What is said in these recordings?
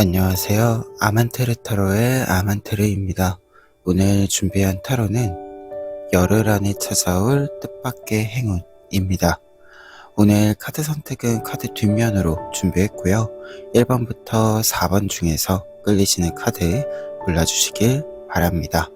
안녕하세요. 아만테르 타로의 아만테르입니다. 오늘 준비한 타로는 열흘 안에 찾아올 뜻밖의 행운입니다. 오늘 카드 선택은 카드 뒷면으로 준비했고요. 1번부터 4번 중에서 끌리시는 카드 골라주시길 바랍니다.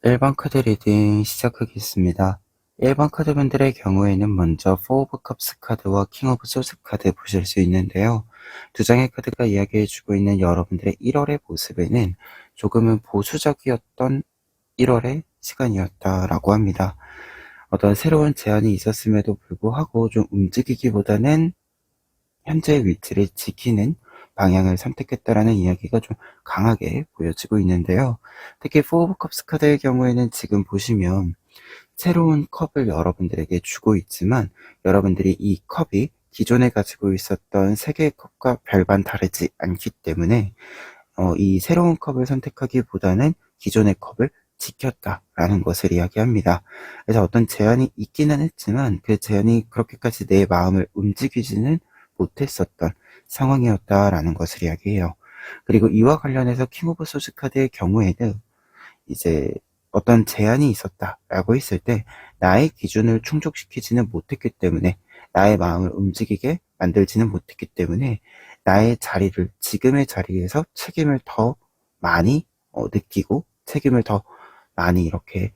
(1번) 카드 리딩 시작하겠습니다. 1번 카드분들의 경우에는 먼저 4 오브 컵스 카드와 킹 오브 소스 카드 보실 수 있는데요. 두 장의 카드가 이야기해주고 있는 여러분들의 1월의 모습에는 조금은 보수적이었던 1월의 시간이었다라고 합니다. 어떤 새로운 제안이 있었음에도 불구하고 좀 움직이기보다는 현재의 위치를 지키는 방향을 선택했다라는 이야기가 좀 강하게 보여지고 있는데요. 특히 4 오브 컵스 카드의 경우에는 지금 보시면 새로운 컵을 여러분들에게 주고 있지만 여러분들이 이 컵이 기존에 가지고 있었던 세 개의 컵과 별반 다르지 않기 때문에 이 새로운 컵을 선택하기보다는 기존의 컵을 지켰다라는 것을 이야기합니다. 그래서 어떤 제한이 있기는 했지만 그 제한이 그렇게까지 내 마음을 움직이지는 못했었던 상황이었다라는 것을 이야기해요. 그리고 이와 관련해서 킹 오브 소스 카드의 경우에는 이제 어떤 제한이 있었다라고 했을 때 나의 기준을 충족시키지는 못했기 때문에 나의 마음을 움직이게 만들지는 못했기 때문에 나의 자리를 지금의 자리에서 책임을 더 많이 느끼고 책임을 더 많이 이렇게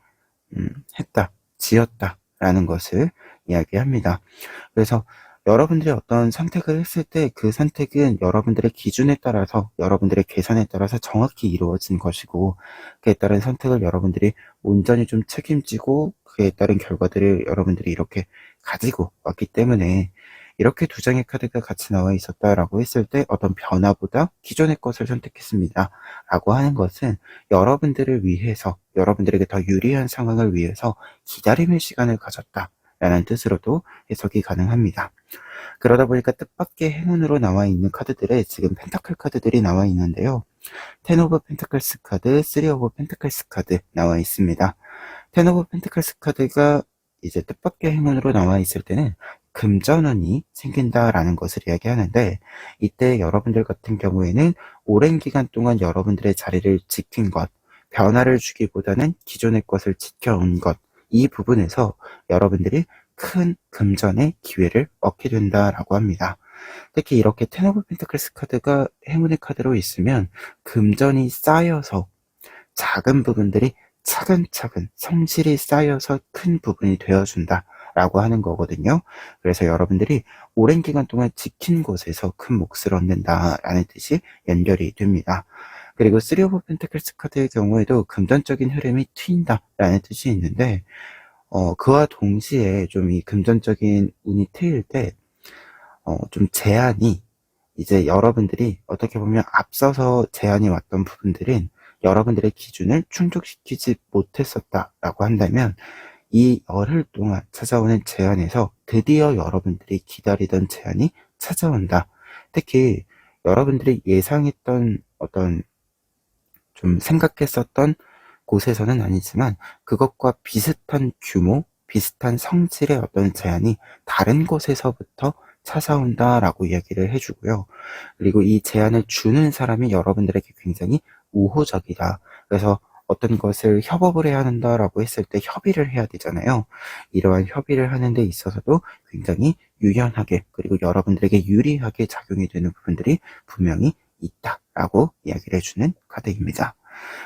했다, 지었다라는 것을 이야기합니다. 그래서 여러분들이 어떤 선택을 했을 때 그 선택은 여러분들의 기준에 따라서 여러분들의 계산에 따라서 정확히 이루어진 것이고 그에 따른 선택을 여러분들이 온전히 좀 책임지고 그에 따른 결과들을 여러분들이 이렇게 가지고 왔기 때문에 이렇게 두 장의 카드가 같이 나와 있었다라고 했을 때 어떤 변화보다 기존의 것을 선택했습니다 라고 하는 것은 여러분들을 위해서 여러분들에게 더 유리한 상황을 위해서 기다림의 시간을 가졌다 라는 뜻으로도 해석이 가능합니다. 그러다 보니까 뜻밖의 행운으로 나와 있는 카드들에 지금 펜타클 카드들이 나와 있는데요. 10 오브 펜타클스 카드, 3 오브 펜타클스 카드 나와 있습니다. 10 오브 펜타클스 카드가 이제 뜻밖의 행운으로 나와 있을 때는 금전운이 생긴다라는 것을 이야기하는데 이때 여러분들 같은 경우에는 오랜 기간 동안 여러분들의 자리를 지킨 것, 변화를 주기보다는 기존의 것을 지켜온 것, 이 부분에서 여러분들이 큰 금전의 기회를 얻게 된다라고 합니다. 특히 이렇게 10 오브 펜타클스 카드가 행운의 카드로 있으면 금전이 쌓여서 작은 부분들이 차근차근 성실히 쌓여서 큰 부분이 되어준다 라고 하는 거거든요. 그래서 여러분들이 오랜 기간 동안 지킨 곳에서 큰 몫을 얻는다 라는 뜻이 연결이 됩니다. 그리고 3 오브 펜타클스 카드의 경우에도 금전적인 흐름이 �튄다 라는 뜻이 있는데 그와 동시에 좀 이 금전적인 운이 트일 때 좀 제한이 이제 여러분들이 어떻게 보면 앞서서 제한이 왔던 부분들은 여러분들의 기준을 충족시키지 못했었다라고 한다면 이 열흘 동안 찾아오는 제안에서 드디어 여러분들이 기다리던 제안이 찾아온다. 특히 여러분들이 예상했던 어떤 좀 생각했었던 곳에서는 아니지만 그것과 비슷한 규모, 비슷한 성질의 어떤 제안이 다른 곳에서부터 찾아온다라고 이야기를 해주고요. 그리고 이 제안을 주는 사람이 여러분들에게 굉장히 우호적이다. 그래서 어떤 것을 협업을 해야 한다라고 했을 때 협의를 해야 되잖아요. 이러한 협의를 하는 데 있어서도 굉장히 유연하게 그리고 여러분들에게 유리하게 작용이 되는 부분들이 분명히 있다라고 이야기를 해주는 카드입니다.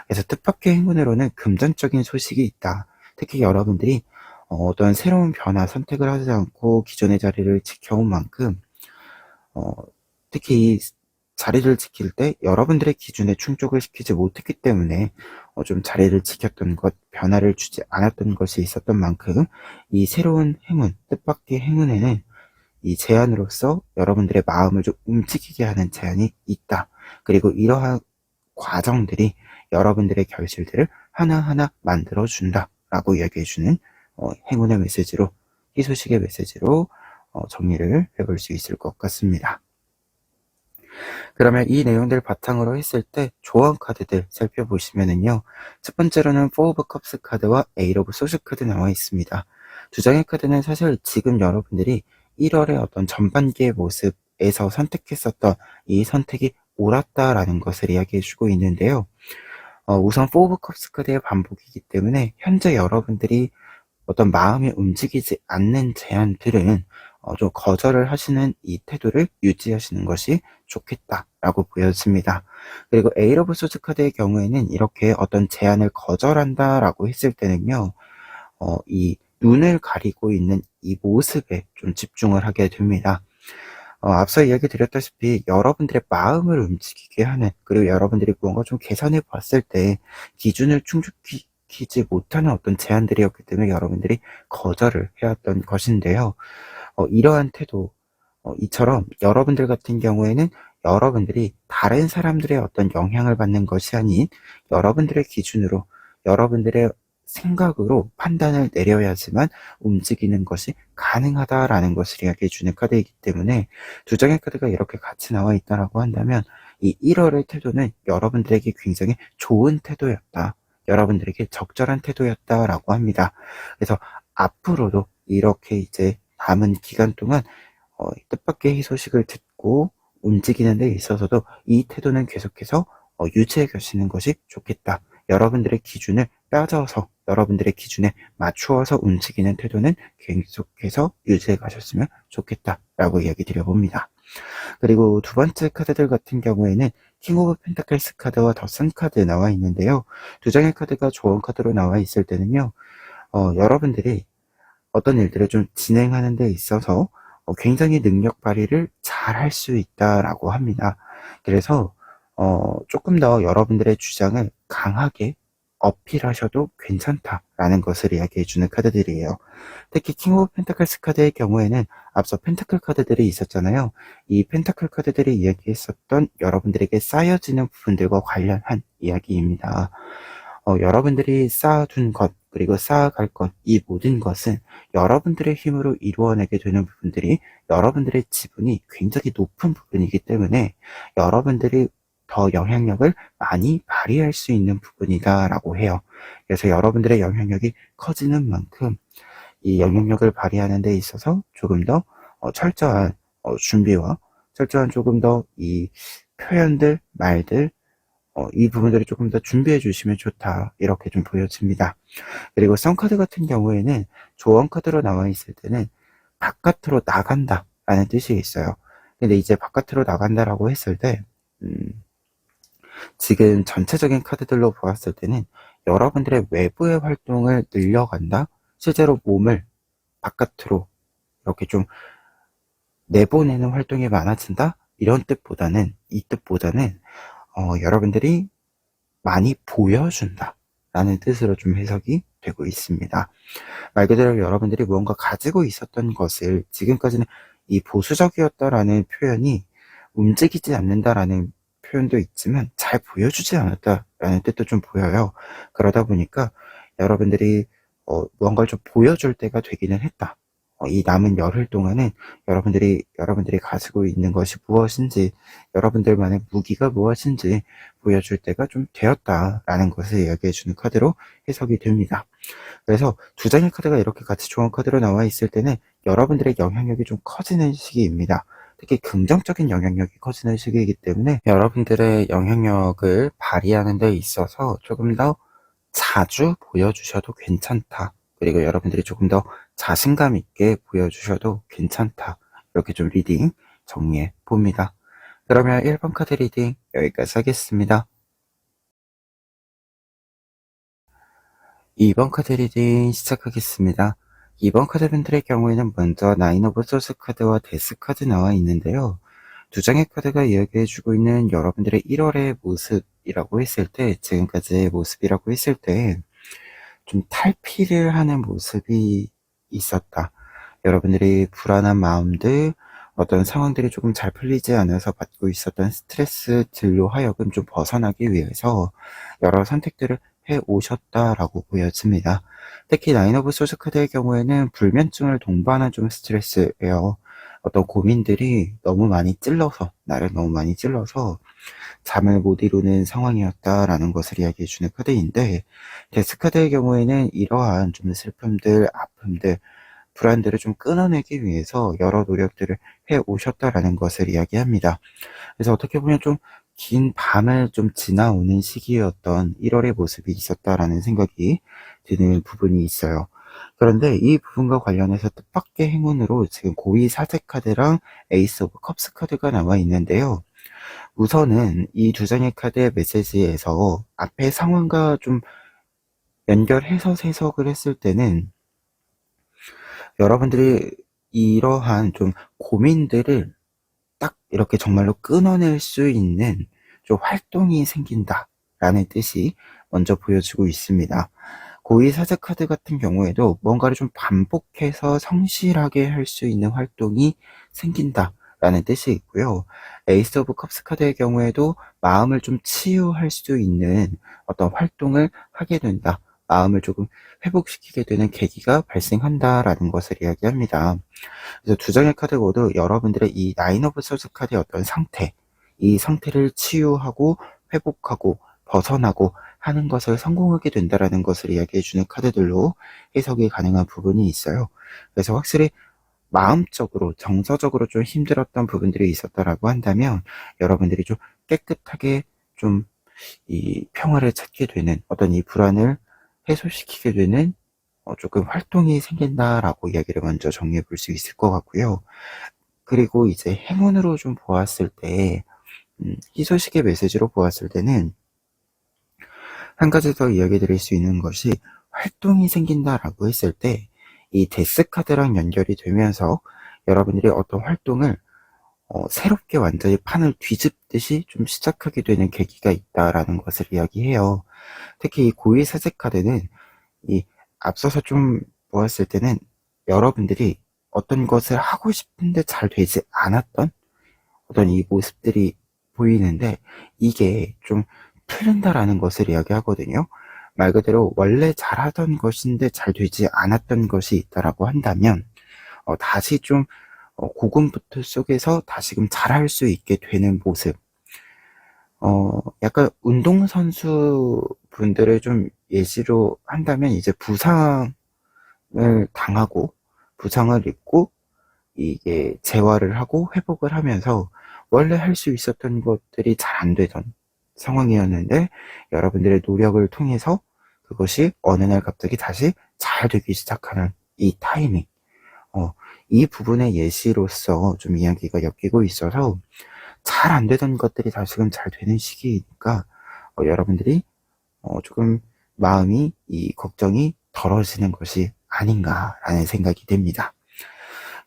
그래서 뜻밖의 행운으로는 금전적인 소식이 있다. 특히 여러분들이 어떤 새로운 변화 선택을 하지 않고 기존의 자리를 지켜온 만큼 특히 자리를 지킬 때 여러분들의 기준에 충족을 시키지 못했기 때문에 좀 자리를 지켰던 것, 변화를 주지 않았던 것이 있었던 만큼 이 새로운 행운, 뜻밖의 행운에는 이 제안으로서 여러분들의 마음을 좀 움직이게 하는 제안이 있다. 그리고 이러한 과정들이 여러분들의 결실들을 하나하나 만들어준다. 라고 이야기해주는 행운의 메시지로, 희소식의 메시지로 정리를 해볼 수 있을 것 같습니다. 그러면 이 내용들 바탕으로 했을 때 조언 카드들 살펴보시면은요. 첫 번째로는 4 오브 컵스 카드와 8 오브 소스 카드 나와 있습니다. 두 장의 카드는 사실 지금 여러분들이 1월의 어떤 전반기의 모습에서 선택했었던 이 선택이 옳았다라는 것을 이야기해주고 있는데요. 우선 4 오브 컵스 카드의 반복이기 때문에 현재 여러분들이 어떤 마음이 움직이지 않는 제안들은 좀 거절을 하시는 이 태도를 유지하시는 것이 좋겠다라고 보여집니다. 그리고 에이러 오브 소드 카드의 경우에는 이렇게 어떤 제안을 거절한다라고 했을 때는요, 이 눈을 가리고 있는 이 모습에 좀 집중을 하게 됩니다. 앞서 이야기 드렸다시피 여러분들의 마음을 움직이게 하는, 그리고 여러분들이 무언가 좀 계산해 봤을 때 기준을 충족시키지 못하는 어떤 제안들이었기 때문에 여러분들이 거절을 해왔던 것인데요. 이러한 태도, 이처럼 여러분들 같은 경우에는 여러분들이 다른 사람들의 어떤 영향을 받는 것이 아닌 여러분들의 기준으로, 여러분들의 생각으로 판단을 내려야지만 움직이는 것이 가능하다라는 것을 이야기해주는 카드이기 때문에 두 장의 카드가 이렇게 같이 나와 있다라고 한다면 이 1월의 태도는 여러분들에게 굉장히 좋은 태도였다. 여러분들에게 적절한 태도였다라고 합니다. 그래서 앞으로도 이렇게 이제 남은 기간 동안 뜻밖의 희소식을 듣고 움직이는 데 있어서도 이 태도는 계속해서 유지해 가시는 것이 좋겠다. 여러분들의 기준을 따져서 여러분들의 기준에 맞추어서 움직이는 태도는 계속해서 유지해 가셨으면 좋겠다라고 이야기 드려봅니다. 그리고 두 번째 카드들 같은 경우에는 킹 오브 펜타클스 카드와 더 선 카드 나와 있는데요. 두 장의 카드가 조언 카드로 나와 있을 때는요. 여러분들이 어떤 일들을 좀 진행하는 데 있어서 굉장히 능력 발휘를 잘 할 수 있다라고 합니다. 그래서 조금 더 여러분들의 주장을 강하게 어필하셔도 괜찮다라는 것을 이야기해주는 카드들이에요. 특히 킹 오브 펜타클스 카드의 경우에는 앞서 펜타클 카드들이 있었잖아요. 이 펜타클 카드들이 이야기했었던 여러분들에게 쌓여지는 부분들과 관련한 이야기입니다. 여러분들이 쌓아둔 것, 그리고 쌓아갈 것, 이 모든 것은 여러분들의 힘으로 이루어내게 되는 부분들이 여러분들의 지분이 굉장히 높은 부분이기 때문에 여러분들이 더 영향력을 많이 발휘할 수 있는 부분이다라고 해요. 그래서 여러분들의 영향력이 커지는 만큼 이 영향력을 발휘하는 데 있어서 조금 더 철저한 준비와 철저한 조금 더 이 표현들, 말들, 이 부분들을 조금 더 준비해 주시면 좋다. 이렇게 좀 보여집니다. 그리고 썬카드 같은 경우에는 조언 카드로 나와 있을 때는 바깥으로 나간다 라는 뜻이 있어요. 근데 이제 바깥으로 나간다라고 했을 때 지금 전체적인 카드들로 보았을 때는 여러분들의 외부의 활동을 늘려간다, 실제로 몸을 바깥으로 이렇게 좀 내보내는 활동이 많아진다, 이런 뜻보다는, 이 뜻보다는 여러분들이 많이 보여준다 라는 뜻으로 좀 해석이 되고 있습니다. 말 그대로 여러분들이 무언가 가지고 있었던 것을, 지금까지는 이 보수적이었다라는 표현이 움직이지 않는다라는 표현도 있지만 잘 보여주지 않았다라는 뜻도 좀 보여요. 그러다 보니까 여러분들이 무언가를 좀 보여줄 때가 되기는 했다. 이 남은 열흘 동안은 여러분들이 가지고 있는 것이 무엇인지, 여러분들만의 무기가 무엇인지 보여줄 때가 좀 되었다라는 것을 이야기해주는 카드로 해석이 됩니다. 그래서 두 장의 카드가 이렇게 같이 좋은 카드로 나와 있을 때는 여러분들의 영향력이 좀 커지는 시기입니다. 특히 긍정적인 영향력이 커지는 시기이기 때문에 여러분들의 영향력을 발휘하는 데 있어서 조금 더 자주 보여주셔도 괜찮다. 그리고 여러분들이 조금 더 자신감 있게 보여주셔도 괜찮다. 이렇게 좀 리딩 정리해 봅니다. 그러면 1번 카드 리딩 여기까지 하겠습니다. 2번 카드 리딩 시작하겠습니다. 2번 카드분들의 경우에는 먼저 나인 오브 소스 카드와 데스 카드 나와 있는데요. 두 장의 카드가 이야기해주고 있는 여러분들의 1월의 모습이라고 했을 때, 지금까지의 모습이라고 했을 때, 좀 탈피를 하는 모습이 있었다. 여러분들이 불안한 마음들, 어떤 상황들이 조금 잘 풀리지 않아서 받고 있었던 스트레스들로 하여금 좀 벗어나기 위해서 여러 선택들을 해 오셨다라고 보여집니다. 특히 나인 오브 소스 카드의 경우에는 불면증을 동반한 좀 스트레스예요. 어떤 고민들이 나를 너무 많이 찔러서 잠을 못 이루는 상황이었다라는 것을 이야기해 주는 카드인데, 데스 카드의 경우에는 이러한 좀 슬픔들, 아픔들, 불안들을 좀 끊어내기 위해서 여러 노력들을 해 오셨다라는 것을 이야기합니다. 그래서 어떻게 보면 좀 긴 밤을 좀 지나오는 시기였던 1월의 모습이 있었다라는 생각이 드는 부분이 있어요. 그런데 이 부분과 관련해서 뜻밖의 행운으로 지금 고위 사제 카드랑 에이스 오브 컵스 카드가 나와 있는데요. 우선은 이 두 장의 카드의 메시지에서 앞에 상황과 좀 연결해서 해석을 했을 때는 여러분들이 이러한 좀 고민들을 딱 이렇게 정말로 끊어낼 수 있는 좀 활동이 생긴다라는 뜻이 먼저 보여지고 있습니다. 고위 사제 카드 같은 경우에도 뭔가를 좀 반복해서 성실하게 할 수 있는 활동이 생긴다라는 뜻이 있고요. 에이스 오브 컵스 카드의 경우에도 마음을 좀 치유할 수 있는 어떤 활동을 하게 된다. 마음을 조금 회복시키게 되는 계기가 발생한다라는 것을 이야기합니다. 그래서 두 장의 카드 모두 여러분들의 이 나인 오브 소스 카드의 어떤 상태, 이 상태를 치유하고 회복하고 벗어나고 하는 것을 성공하게 된다라는 것을 이야기해주는 카드들로 해석이 가능한 부분이 있어요. 그래서 확실히 마음적으로, 정서적으로 좀 힘들었던 부분들이 있었다라고 한다면 여러분들이 좀 깨끗하게 좀 이 평화를 찾게 되는 어떤 이 불안을 해소시키게 되는 조금 활동이 생긴다라고 이야기를 먼저 정리해 볼 수 있을 것 같고요. 그리고 이제 행운으로 좀 보았을 때, 희소식의 메시지로 보았을 때는 한 가지 더 이야기 드릴 수 있는 것이 활동이 생긴다라고 했을 때 이 데스 카드랑 연결이 되면서 여러분들이 어떤 활동을 새롭게 완전히 판을 뒤집듯이 좀 시작하게 되는 계기가 있다라는 것을 이야기해요. 특히 이 고위 사제 카드는 이 앞서서 좀 보았을 때는 여러분들이 어떤 것을 하고 싶은데 잘 되지 않았던 어떤 이 모습들이 보이는데 이게 좀 풀린다라는 것을 이야기하거든요. 말 그대로 원래 잘하던 것인데 잘 되지 않았던 것이 있다라고 한다면 다시 좀 고군분투 속에서 다시금 잘할 수 있게 되는 모습. 약간 운동선수 분들을 좀 예시로 한다면 이제 부상을 당하고 부상을 입고 이게 재활을 하고 회복을 하면서 원래 할 수 있었던 것들이 잘 안 되던 상황이었는데 여러분들의 노력을 통해서 그것이 어느 날 갑자기 다시 잘 되기 시작하는 이 타이밍. 이 부분의 예시로서 좀 이야기가 엮이고 있어서 잘 안 되던 것들이 다시금 잘 되는 시기이니까 여러분들이 조금 마음이 이 걱정이 덜어지는 것이 아닌가라는 생각이 듭니다.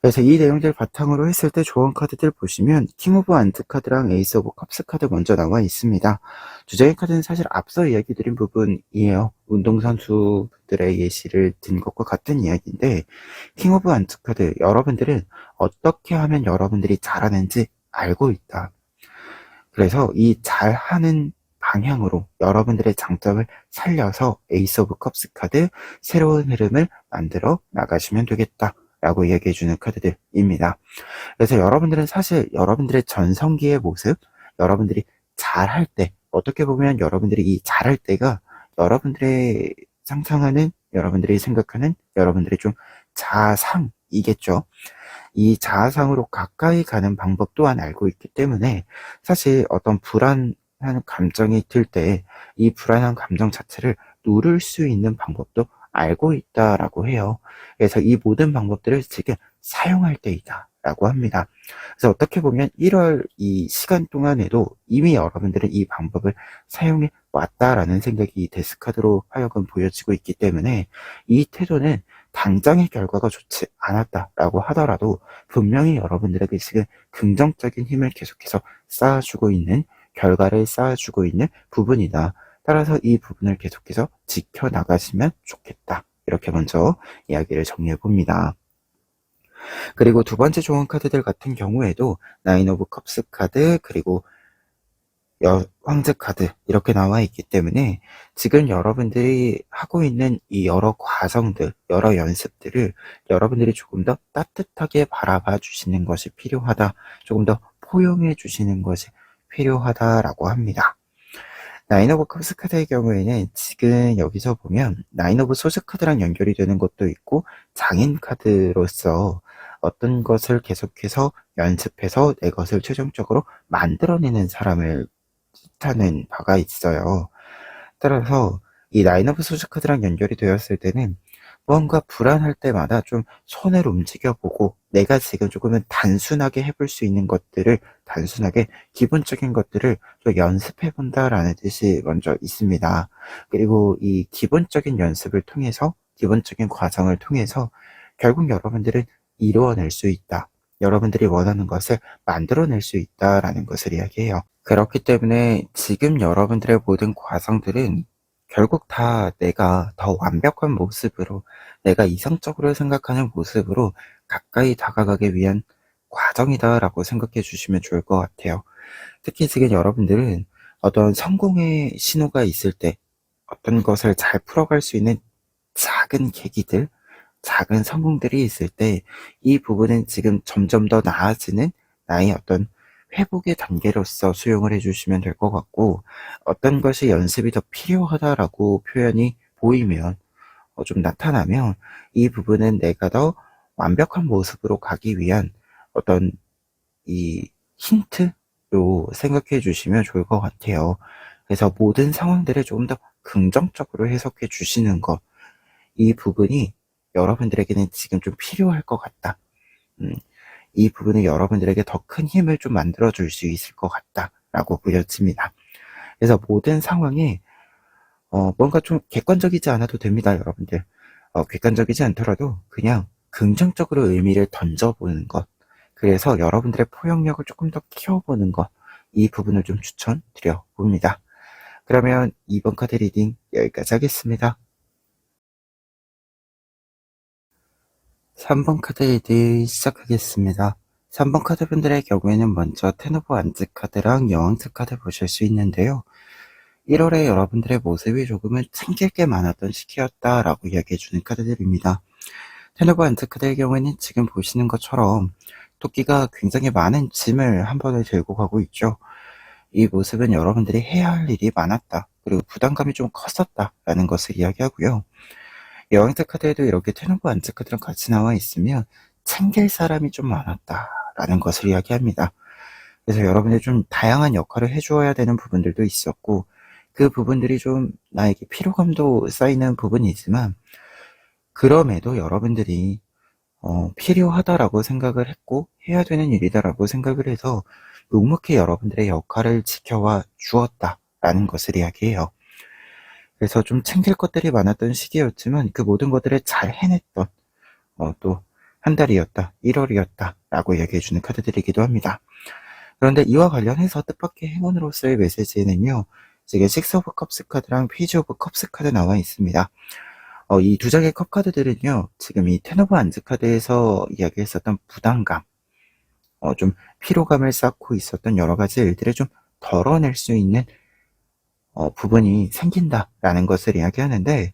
그래서 이 내용들 바탕으로 했을 때 좋은 카드들 보시면 킹 오브 안트 카드랑 에이스 오브 컵스 카드 먼저 나와 있습니다. 두 장의 카드는 사실 앞서 이야기 드린 부분이에요. 운동선수들의 예시를 든 것과 같은 이야기인데 킹 오브 안트 카드 여러분들은 어떻게 하면 여러분들이 잘하는지 알고 있다. 그래서 이 잘하는 방향으로 여러분들의 장점을 살려서 에이스 오브 컵스 카드 새로운 흐름을 만들어 나가시면 되겠다라고 이야기해주는 카드들입니다. 그래서 여러분들은 사실 여러분들의 전성기의 모습, 여러분들이 잘할 때, 어떻게 보면 여러분들이 이 잘할 때가 여러분들의 상상하는, 여러분들이 생각하는, 여러분들의 좀 자아상이겠죠. 이 자아상으로 가까이 가는 방법 또한 알고 있기 때문에 사실 어떤 불안한 감정이 들 때 이 불안한 감정 자체를 누를 수 있는 방법도 알고 있다라고 해요. 그래서 이 모든 방법들을 지금 사용할 때이다 라고 합니다. 그래서 어떻게 보면 1월 이 시간 동안에도 이미 여러분들은 이 방법을 사용해 왔다라는 생각이 데스카드로 하여금 보여지고 있기 때문에 이 태도는 당장의 결과가 좋지 않았다라고 하더라도 분명히 여러분들에게 지금 긍정적인 힘을 계속해서 쌓아주고 있는, 결과를 쌓아주고 있는 부분이다. 따라서 이 부분을 계속해서 지켜나가시면 좋겠다. 이렇게 먼저 이야기를 정리해 봅니다. 그리고 두 번째 조언 카드들 같은 경우에도 나인 오브 컵스 카드, 그리고 황제 카드 이렇게 나와 있기 때문에 지금 여러분들이 하고 있는 이 여러 과정들, 여러 연습들을 여러분들이 조금 더 따뜻하게 바라봐 주시는 것이 필요하다. 조금 더 포용해 주시는 것이 필요하다라고 합니다. 나인 오브 컵스 카드의 경우에는 지금 여기서 보면 나인 오브 소드 카드랑 연결이 되는 것도 있고 장인 카드로서 어떤 것을 계속해서 연습해서 내 것을 최종적으로 만들어내는 사람을 뜻하는 바가 있어요. 따라서 이 나인 오브 소드 카드랑 연결이 되었을 때는 뭔가 불안할 때마다 좀 손을 움직여보고 내가 지금 조금은 단순하게 해볼 수 있는 것들을, 단순하게 기본적인 것들을 좀 연습해본다라는 뜻이 먼저 있습니다. 그리고 이 기본적인 연습을 통해서, 기본적인 과정을 통해서 결국 여러분들은 이루어낼 수 있다. 여러분들이 원하는 것을 만들어낼 수 있다라는 것을 이야기해요. 그렇기 때문에 지금 여러분들의 모든 과정들은 결국 다 내가 더 완벽한 모습으로, 내가 이성적으로 생각하는 모습으로 가까이 다가가기 위한 과정이다라고 생각해 주시면 좋을 것 같아요. 특히 지금 여러분들은 어떤 성공의 신호가 있을 때, 어떤 것을 잘 풀어갈 수 있는 작은 계기들, 작은 성공들이 있을 때 이 부분은 지금 점점 더 나아지는 나의 어떤 회복의 단계로서 수용을 해주시면 될 것 같고, 어떤 것이 연습이 더 필요하다라고 표현이 보이면, 좀 나타나면 이 부분은 내가 더 완벽한 모습으로 가기 위한 어떤 이 힌트로 생각해 주시면 좋을 것 같아요. 그래서 모든 상황들을 조금 더 긍정적으로 해석해 주시는 것, 이 부분이 여러분들에게는 지금 좀 필요할 것 같다. 이 부분이 여러분들에게 더 큰 힘을 좀 만들어 줄 수 있을 것 같다라고 보여집니다. 그래서 모든 상황에 뭔가 좀 객관적이지 않아도 됩니다, 여러분들. 객관적이지 않더라도 그냥 긍정적으로 의미를 던져보는 것. 그래서 여러분들의 포용력을 조금 더 키워보는 것. 이 부분을 좀 추천드려 봅니다. 그러면 이번 카드 리딩 여기까지 하겠습니다. 3번 카드 리딩 시작하겠습니다. 3번 카드 분들의 경우에는 먼저 텐 오브 완즈 카드랑 여왕즈 카드 보실 수 있는데요. 1월에 여러분들의 모습이 조금은 챙길 게 많았던 시기였다라고 이야기해주는 카드들입니다. 텐 오브 완즈 카드의 경우에는 지금 보시는 것처럼 토끼가 굉장히 많은 짐을 한 번에 들고 가고 있죠. 이 모습은 여러분들이 해야 할 일이 많았다. 그리고 부담감이 좀 컸었다라는 것을 이야기하고요. 여왕자 카드에도 이렇게 텐 오브 완즈 카드랑 같이 나와 있으면 챙길 사람이 좀 많았다라는 것을 이야기합니다. 그래서 여러분들이 좀 다양한 역할을 해주어야 되는 부분들도 있었고, 그 부분들이 좀 나에게 피로감도 쌓이는 부분이지만, 그럼에도 여러분들이 필요하다라고 생각을 했고 해야 되는 일이다라고 생각을 해서 묵묵히 여러분들의 역할을 지켜와 주었다라는 것을 이야기해요. 그래서 좀 챙길 것들이 많았던 시기였지만 그 모든 것들을 잘 해냈던 또 한 달이었다, 1월이었다 라고 이야기해주는 카드들이기도 합니다. 그런데 이와 관련해서 뜻밖의 행운으로서의 메시지에는요, 지금 식스 오브 컵스 카드랑 페이지 오브 컵스 카드 나와 있습니다. 이 두 장의 컵 카드들은요, 지금 이 텐 오브 완즈 카드에서 이야기했었던 부담감, 좀 피로감을 쌓고 있었던 여러 가지 일들을 좀 덜어낼 수 있는 부분이 생긴다라는 것을 이야기하는데,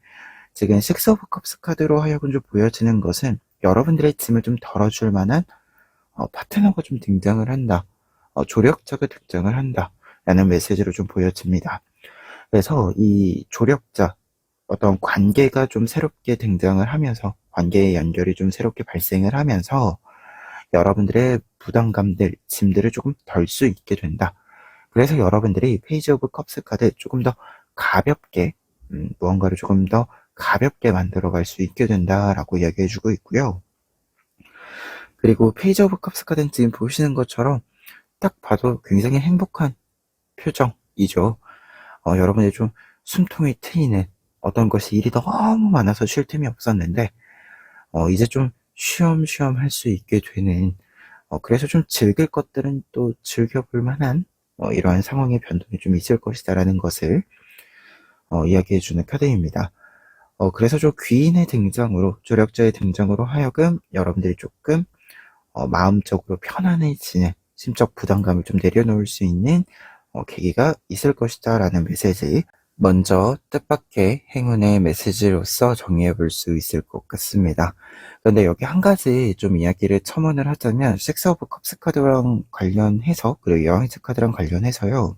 지금 식스 오브 컵스 카드로 하여금 좀 보여지는 것은 여러분들의 짐을 좀 덜어줄 만한 파트너가 좀 등장을 한다. 조력자가 등장을 한다. 라는 메시지로 좀 보여집니다. 그래서 이 조력자, 어떤 관계가 좀 새롭게 등장을 하면서, 관계의 연결이 좀 새롭게 발생을 하면서 여러분들의 부담감들, 짐들을 조금 덜 수 있게 된다. 그래서 여러분들이 페이지 오브 컵스 카드 조금 더 가볍게, 무언가를 조금 더 가볍게 만들어 갈 수 있게 된다라고 이야기해 주고 있고요. 그리고 페이지 오브 컵스 카드는 지금 보시는 것처럼 딱 봐도 굉장히 행복한 표정이죠. 여러분이 좀 숨통이 트이는, 어떤 것이 일이 너무 많아서 쉴 틈이 없었는데 이제 좀 쉬엄쉬엄 할 수 있게 되는, 그래서 좀 즐길 것들은 또 즐겨볼 만한 이러한 상황의 변동이 좀 있을 것이다라는 것을 이야기해주는 카드입니다. 그래서 좀 귀인의 등장으로, 조력자의 등장으로 하여금 여러분들이 조금 마음적으로 편안해지는, 심적 부담감을 좀 내려놓을 수 있는 계기가 있을 것이다 라는 메시지, 먼저 뜻밖의 행운의 메시지로서 정리해 볼 수 있을 것 같습니다. 그런데 여기 한 가지 좀 이야기를 첨언을 하자면, 식스 오브 컵스 카드랑 관련해서, 그리고 여왕스 카드랑 관련해서요,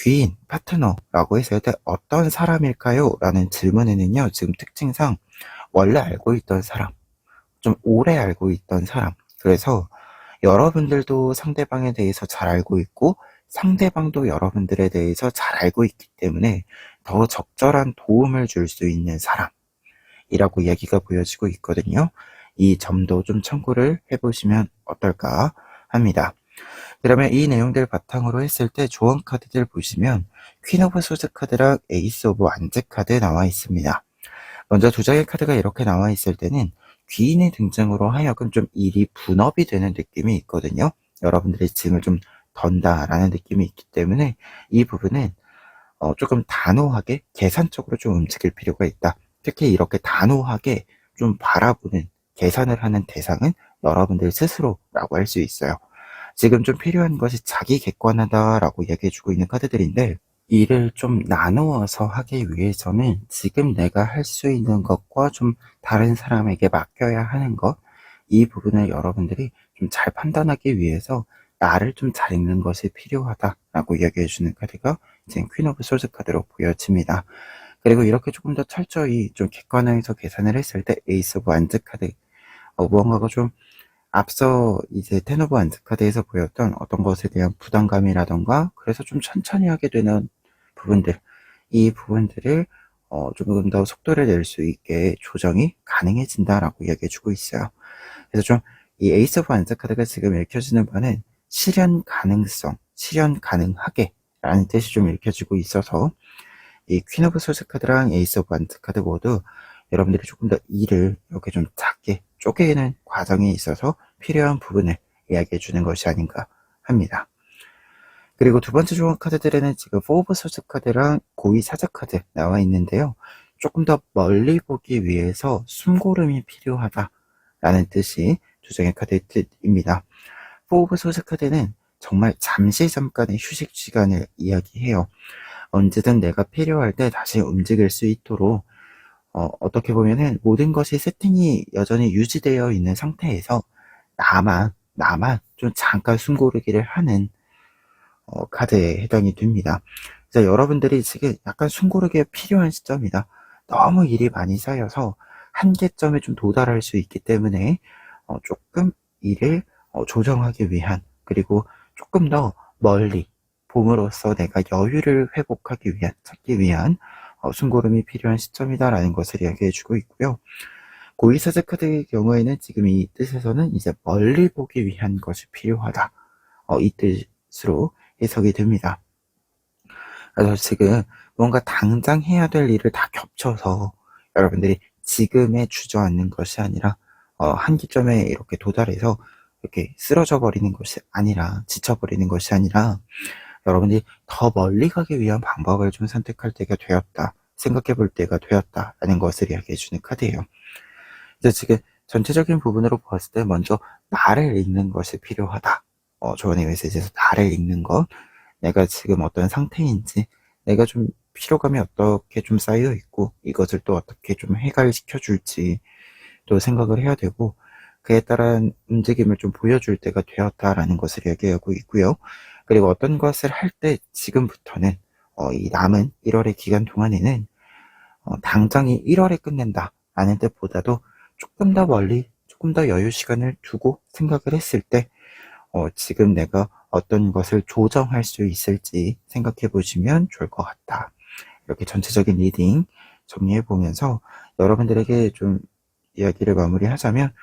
귀인, 파트너라고 했을 때 어떤 사람일까요? 라는 질문에는요, 지금 특징상 원래 알고 있던 사람, 좀 오래 알고 있던 사람, 그래서 여러분들도 상대방에 대해서 잘 알고 있고 상대방도 여러분들에 대해서 잘 알고 있기 때문에 더 적절한 도움을 줄 수 있는 사람이라고 이야기가 보여지고 있거든요. 이 점도 좀 참고를 해보시면 어떨까 합니다. 그러면 이 내용들 바탕으로 했을 때 조언 카드들 보시면 퀸 오브 소드 카드랑 에이스 오브 완즈 카드 나와 있습니다. 먼저 두 장의 카드가 이렇게 나와 있을 때는 귀인의 등장으로 하여금 좀 일이 분업이 되는 느낌이 있거든요. 여러분들의 짐을 좀 던다라는 느낌이 있기 때문에 이 부분은 조금 단호하게 계산적으로 좀 움직일 필요가 있다. 특히 이렇게 단호하게 좀 바라보는, 계산을 하는 대상은 여러분들 스스로라고 할 수 있어요. 지금 좀 필요한 것이 자기 객관하다라고 얘기해주고 있는 카드들인데, 일을 좀 나누어서 하기 위해서는 지금 내가 할 수 있는 것과 좀 다른 사람에게 맡겨야 하는 것, 이 부분을 여러분들이 좀 잘 판단하기 위해서 나를 좀 잘 읽는 것이 필요하다라고 이야기해주는 카드가 지금 퀸 오브 소드 카드로 보여집니다. 그리고 이렇게 조금 더 철저히 좀 객관화해서 계산을 했을 때 에이스 오브 완즈 카드, 무언가가 좀 앞서 이제 텐 오브 완즈 카드에서 보였던 어떤 것에 대한 부담감이라던가, 그래서 좀 천천히 하게 되는 부분들, 이 부분들을 조금 더 속도를 낼 수 있게 조정이 가능해진다라고 이야기해주고 있어요. 그래서 좀 이 에이스 오브 완즈 카드가 지금 읽혀지는 바는 실현 가능성, 실현 가능하게 라는 뜻이 좀 읽혀지고 있어서 이 퀸 오브 소드 카드랑 에이스 오브 완즈 카드 모두 여러분들이 조금 더 일을 이렇게 좀 작게 쪼개는 과정에 있어서 필요한 부분을 이야기해 주는 것이 아닌가 합니다. 그리고 두 번째 조언 카드들에는 지금 4 오브 소드 카드랑 고위 사자 카드 나와 있는데요. 조금 더 멀리 보기 위해서 숨고름이 필요하다라는 뜻이 두 장의 카드의 뜻입니다. 4 오브 소드 카드는 정말 잠시 잠깐의 휴식 시간을 이야기해요. 언제든 내가 필요할 때 다시 움직일 수 있도록 어떻게 보면은 모든 것이 세팅이 여전히 유지되어 있는 상태에서 나만 좀 잠깐 숨고르기를 하는 카드에 해당이 됩니다. 그래서 여러분들이 지금 약간 숨고르기가 필요한 시점이다. 너무 일이 많이 쌓여서 한계점에 좀 도달할 수 있기 때문에 조금 일을 조정하기 위한, 그리고 조금 더 멀리 봄으로써 내가 여유를 회복하기 위한, 찾기 위한 숨고름이 필요한 시점이다라는 것을 이야기해주고 있고요. 고위사제 카드의 경우에는 지금 이 뜻에서는 이제 멀리 보기 위한 것이 필요하다, 이 뜻으로 해석이 됩니다. 그래서 지금 뭔가 당장 해야 될 일을 다 겹쳐서 여러분들이 지금에 주저앉는 것이 아니라 한기점에 이렇게 도달해서 이렇게 쓰러져 버리는 것이 아니라, 지쳐버리는 것이 아니라 여러분들이 더 멀리 가기 위한 방법을 좀 선택할 때가 되었다, 생각해 볼 때가 되었다라는 것을 이야기해 주는 카드예요. 그래서 지금 전체적인 부분으로 보았을 때 먼저 나를 읽는 것이 필요하다. 조언의 메시지에서 나를 읽는 것, 내가 지금 어떤 상태인지, 내가 좀 피로감이 어떻게 좀 쌓여 있고, 이것을 또 어떻게 좀 해결시켜 줄지 또 생각을 해야 되고, 그에 따른 움직임을 좀 보여줄 때가 되었다라는 것을 얘기하고 있고요. 그리고 어떤 것을 할 때 지금부터는 이 남은 1월의 기간 동안에는 당장이 1월에 끝낸다 라는 뜻보다도 조금 더 멀리, 조금 더 여유 시간을 두고 생각을 했을 때 지금 내가 어떤 것을 조정할 수 있을지 생각해 보시면 좋을 것 같다. 이렇게 전체적인 리딩 정리해 보면서 여러분들에게 좀 이야기를 마무리하자면,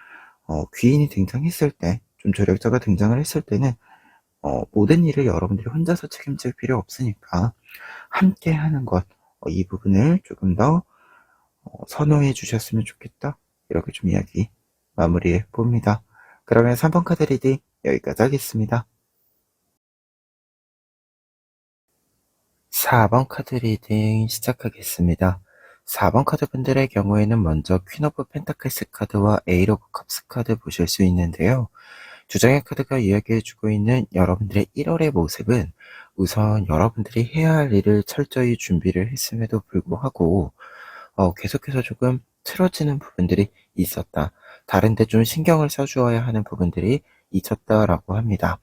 귀인이 등장했을 때, 좀 조력자가 등장을 했을 때는 모든 일을 여러분들이 혼자서 책임질 필요 없으니까 함께 하는 것, 이 부분을 조금 더 선호해 주셨으면 좋겠다. 이렇게 좀 이야기 마무리해 봅니다. 그러면 3번 카드 리딩 여기까지 하겠습니다. 4번 카드 리딩 시작하겠습니다. 4번 카드 분들의 경우에는 먼저 퀸 오브 펜타클스 카드와 에이 오브 컵스 카드 보실 수 있는데요. 두 장의 카드가 이야기해주고 있는 여러분들의 1월의 모습은 우선 여러분들이 해야 할 일을 철저히 준비를 했음에도 불구하고 계속해서 조금 틀어지는 부분들이 있었다. 다른데 좀 신경을 써주어야 하는 부분들이 있었다라고 합니다.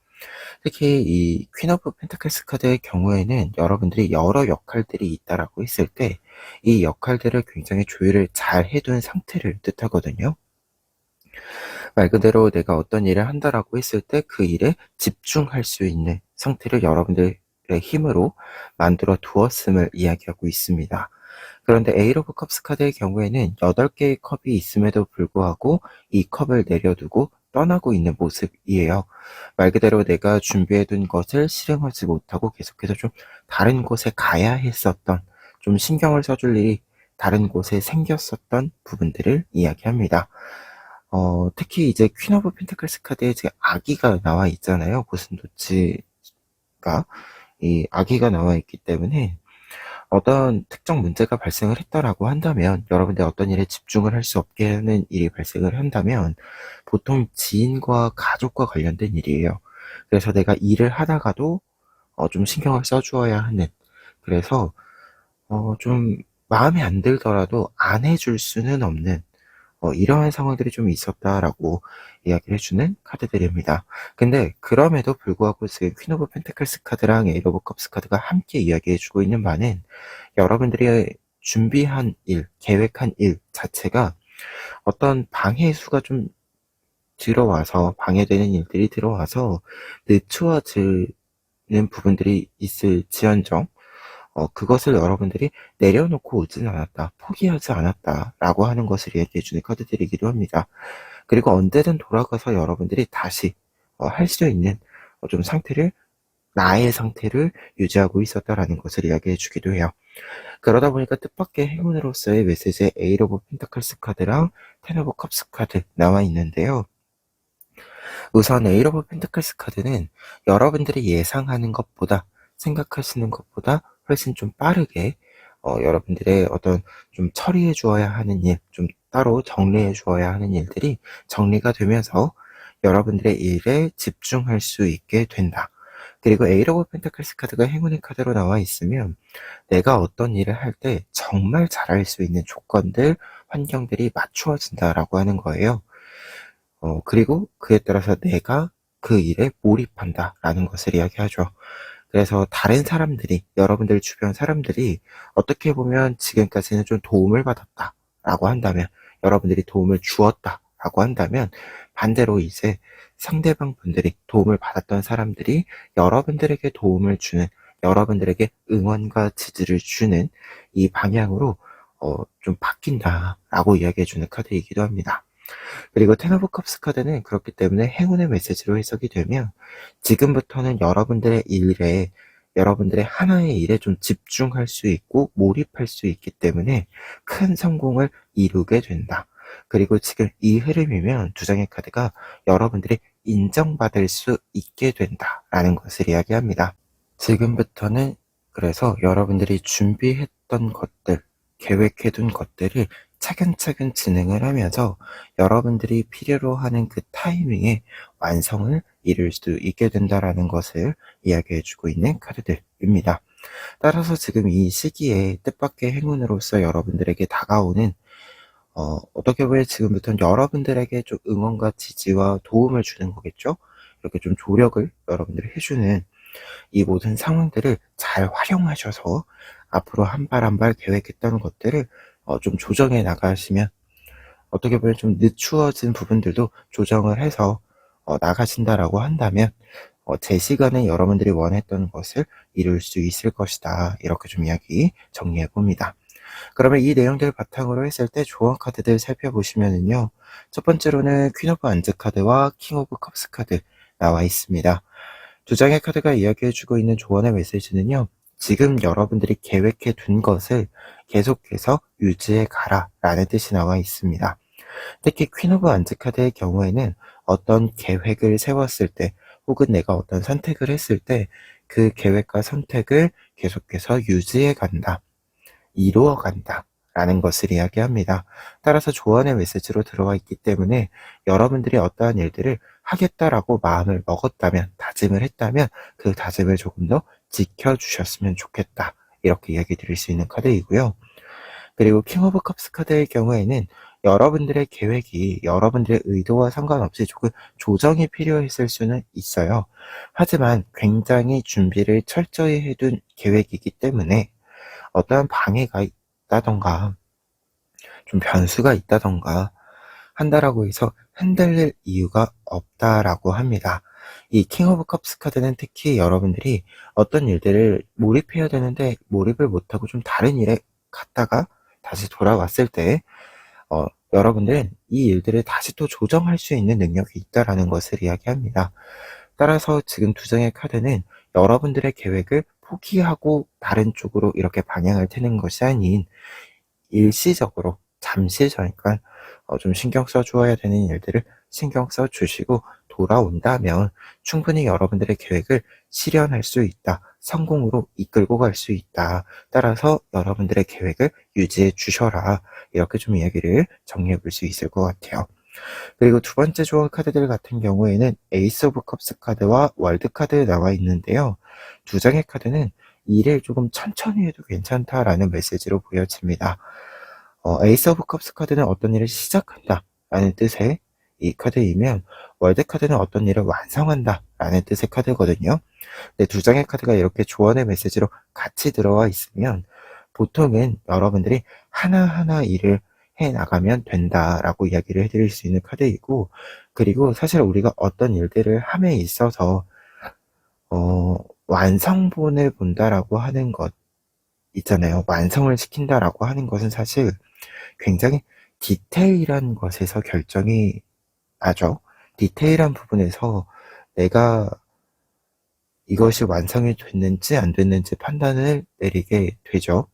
특히 이 퀸 오브 펜타클스 카드의 경우에는 여러분들이 여러 역할들이 있다라고 했을 때 이 역할들을 굉장히 조율을 잘 해둔 상태를 뜻하거든요. 말 그대로 내가 어떤 일을 한다라고 했을 때 그 일에 집중할 수 있는 상태를 여러분들의 힘으로 만들어 두었음을 이야기하고 있습니다. 그런데 에이 오브 컵스 카드의 경우에는 8개의 컵이 있음에도 불구하고 이 컵을 내려두고 떠나고 있는 모습이에요. 말 그대로 내가 준비해둔 것을 실행하지 못하고 계속해서 좀 다른 곳에 가야 했었던, 좀 신경을 써줄 일이 다른 곳에 생겼었던 부분들을 이야기합니다. 특히 이제 퀸 오브 펜타클스 카드에 지금 아기가 나와 있잖아요. 고슴도치가 이 아기가 나와 있기 때문에 어떤 특정 문제가 발생을 했다라고 한다면, 여러분들 어떤 일에 집중을 할 수 없게 하는 일이 발생을 한다면 보통 지인과 가족과 관련된 일이에요. 그래서 내가 일을 하다가도 좀 신경을 써주어야 하는, 그래서 좀 마음에 안 들더라도 안 해줄 수는 없는 이러한 상황들이 좀 있었다라고 이야기를 해주는 카드들입니다. 근데 그럼에도 불구하고 지금 퀸 오브 펜타클스 카드랑 에이 오브 컵스 카드가 함께 이야기해주고 있는 바는 여러분들이 준비한 일, 계획한 일 자체가 어떤 방해 수가 좀 들어와서, 방해되는 일들이 들어와서 늦추어지는 부분들이 있을지언정 그것을 여러분들이 내려놓고 오진 않았다, 포기하지 않았다라고 하는 것을 얘기해주는 카드들이기도 합니다. 그리고 언제든 돌아가서 여러분들이 다시 할 수 있는 좀 상태를, 나의 상태를 유지하고 있었다라는 것을 이야기해주기도 해요. 그러다 보니까 뜻밖의 행운으로서의 메시지에 에이 오브 펜타클스 카드랑 텐 오브 컵스 카드 나와 있는데요. 우선 에이 오브 펜타클스 카드는 여러분들이 예상하는 것보다, 생각하시는 것보다 훨씬 좀 빠르게 여러분들의 어떤 좀 처리해 주어야 하는 일, 좀 따로 정리해 주어야 하는 일들이 정리가 되면서 여러분들의 일에 집중할 수 있게 된다. 그리고 에이 오브 펜타클스 카드가 행운의 카드로 나와 있으면 내가 어떤 일을 할 때 정말 잘할 수 있는 조건들, 환경들이 맞추어진다라고 하는 거예요. 그리고 그에 따라서 내가 그 일에 몰입한다라는 것을 이야기하죠. 그래서 다른 사람들이, 여러분들 주변 사람들이 어떻게 보면 지금까지는 좀 도움을 받았다라고 한다면, 여러분들이 도움을 주었다라고 한다면, 반대로 이제 상대방 분들이, 도움을 받았던 사람들이 여러분들에게 도움을 주는, 여러분들에게 응원과 지지를 주는 이 방향으로 좀 바뀐다라고 이야기해주는 카드이기도 합니다. 그리고 텐 오브 컵스 카드는 그렇기 때문에 행운의 메시지로 해석이 되면 지금부터는 여러분들의 일에, 여러분들의 하나의 일에 좀 집중할 수 있고 몰입할 수 있기 때문에 큰 성공을 이루게 된다. 그리고 지금 이 흐름이면 두 장의 카드가 여러분들이 인정받을 수 있게 된다라는 것을 이야기합니다. 지금부터는 그래서 여러분들이 준비했던 것들, 계획해둔 것들을 차근차근 진행을 하면서 여러분들이 필요로 하는 그 타이밍에 완성을 이룰 수 있게 된다라는 것을 이야기해 주고 있는 카드들입니다. 따라서 지금 이 시기에 뜻밖의 행운으로서 여러분들에게 다가오는 어떻게 보면 지금부터는 여러분들에게 좀 응원과 지지와 도움을 주는 거겠죠? 이렇게 좀 조력을 여러분들이 해주는 이 모든 상황들을 잘 활용하셔서 앞으로 한 발 한 발 계획했던 것들을 좀 조정해 나가시면 어떻게 보면 좀 늦추어진 부분들도 조정을 해서 나가신다라고 한다면 제 시간에 여러분들이 원했던 것을 이룰 수 있을 것이다. 이렇게 좀 이야기 정리해 봅니다. 그러면 이 내용들을 바탕으로 했을 때 조언 카드들 살펴보시면은요. 첫 번째로는 퀸 오브 안즈 카드와 킹 오브 컵스 카드 나와 있습니다. 두 장의 카드가 이야기해주고 있는 조언의 메시지는요. 지금 여러분들이 계획해 둔 것을 계속해서 유지해 가라 라는 뜻이 나와 있습니다. 특히 퀸 오브 안즈 카드의 경우에는 어떤 계획을 세웠을 때 혹은 내가 어떤 선택을 했을 때 그 계획과 선택을 계속해서 유지해 간다. 이루어 간다. 라는 것을 이야기합니다. 따라서 조언의 메시지로 들어와 있기 때문에 여러분들이 어떠한 일들을 하겠다라고 마음을 먹었다면, 다짐을 했다면 그 다짐을 조금 더 지켜주셨으면 좋겠다. 이렇게 이야기 드릴 수 있는 카드이고요. 그리고 킹 오브 컵스 카드의 경우에는 여러분들의 계획이 여러분들의 의도와 상관없이 조금 조정이 필요했을 수는 있어요. 하지만 굉장히 준비를 철저히 해둔 계획이기 때문에 어떠한 방해가 있다던가 좀 변수가 있다던가 한다라고 해서 흔들릴 이유가 없다라고 합니다. 이 킹 오브 컵스 카드는 특히 여러분들이 어떤 일들을 몰입해야 되는데 몰입을 못하고 좀 다른 일에 갔다가 다시 돌아왔을 때 여러분들은 이 일들을 다시 또 조정할 수 있는 능력이 있다라는 것을 이야기합니다. 따라서 지금 두 장의 카드는 여러분들의 계획을 포기하고 다른 쪽으로 이렇게 방향을 트는 것이 아닌 일시적으로 잠시 잠깐 좀 신경 써 주어야 되는 일들을 신경 써 주시고 돌아온다면 충분히 여러분들의 계획을 실현할 수 있다. 성공으로 이끌고 갈 수 있다. 따라서 여러분들의 계획을 유지해 주셔라. 이렇게 좀 이야기를 정리해 볼 수 있을 것 같아요. 그리고 두 번째 조언 카드들 같은 경우에는 에이스 오브 컵스 카드와 월드 카드 나와 있는데요. 두 장의 카드는 일을 조금 천천히 해도 괜찮다라는 메시지로 보여집니다. 에이스 오브 컵스 카드는 어떤 일을 시작한다 라는 뜻의 이 카드이면 월드 카드는 어떤 일을 완성한다 라는 뜻의 카드거든요. 근데 두 장의 카드가 이렇게 조언의 메시지로 같이 들어와 있으면 보통은 여러분들이 하나하나 일을 해 나가면 된다라고 이야기를 해드릴 수 있는 카드이고, 그리고 사실 우리가 어떤 일들을 함에 있어서 완성본을 본다라고 하는 것 있잖아요. 완성을 시킨다라고 하는 것은 사실 굉장히 디테일한 것에서 결정이 나죠. 디테일한 부분에서 내가 이것이 완성이 됐는지 안 됐는지 판단을 내리게 되죠.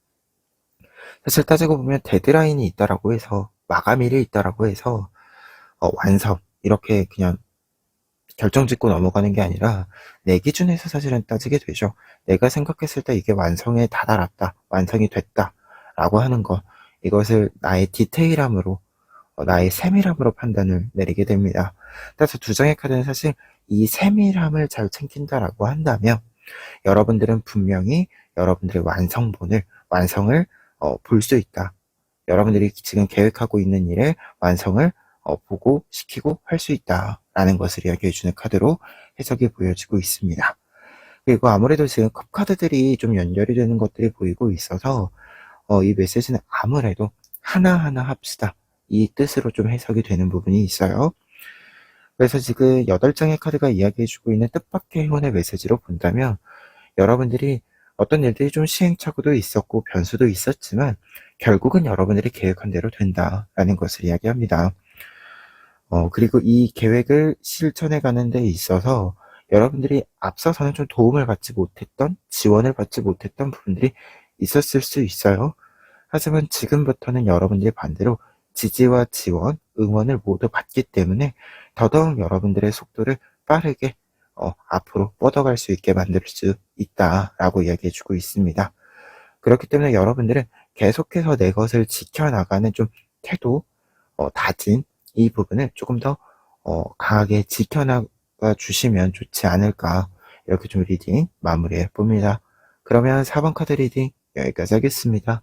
사실 따지고 보면 데드라인이 있다라고 해서 마감일이 있다라고 해서 완성 이렇게 그냥 결정짓고 넘어가는 게 아니라 내 기준에서 사실은 따지게 되죠. 내가 생각했을 때 이게 완성에 다다랐다, 완성이 됐다 라고 하는 것, 이것을 나의 디테일함으로 나의 세밀함으로 판단을 내리게 됩니다. 따라서 두 장의 카드는 사실 이 세밀함을 잘 챙긴다라고 한다면 여러분들은 분명히 여러분들의 완성을 볼 수 있다. 여러분들이 지금 계획하고 있는 일의 완성을 보고 시키고 할 수 있다라는 것을 이야기해주는 카드로 해석이 보여지고 있습니다. 그리고 아무래도 지금 컵 카드들이 좀 연결이 되는 것들이 보이고 있어서 이 메시지는 아무래도 하나하나 합시다. 이 뜻으로 좀 해석이 되는 부분이 있어요. 그래서 지금 8장의 카드가 이야기해주고 있는 뜻밖의 행운의 메시지로 본다면 여러분들이 어떤 일들이 좀 시행착오도 있었고 변수도 있었지만 결국은 여러분들이 계획한 대로 된다라는 것을 이야기합니다. 그리고 이 계획을 실천해 가는 데 있어서 여러분들이 앞서서는 좀 도움을 받지 못했던, 지원을 받지 못했던 부분들이 있었을 수 있어요. 하지만 지금부터는 여러분들이 반대로 지지와 지원, 응원을 모두 받기 때문에 더더욱 여러분들의 속도를 빠르게 앞으로 뻗어갈 수 있게 만들 수 있다라고 이야기해주고 있습니다. 그렇기 때문에 여러분들은 계속해서 내 것을 지켜나가는 좀 태도, 다짐, 이 부분을 조금 더 강하게 지켜나가 주시면 좋지 않을까, 이렇게 좀 리딩 마무리해 봅니다. 그러면 4번 카드 리딩 여기까지 하겠습니다.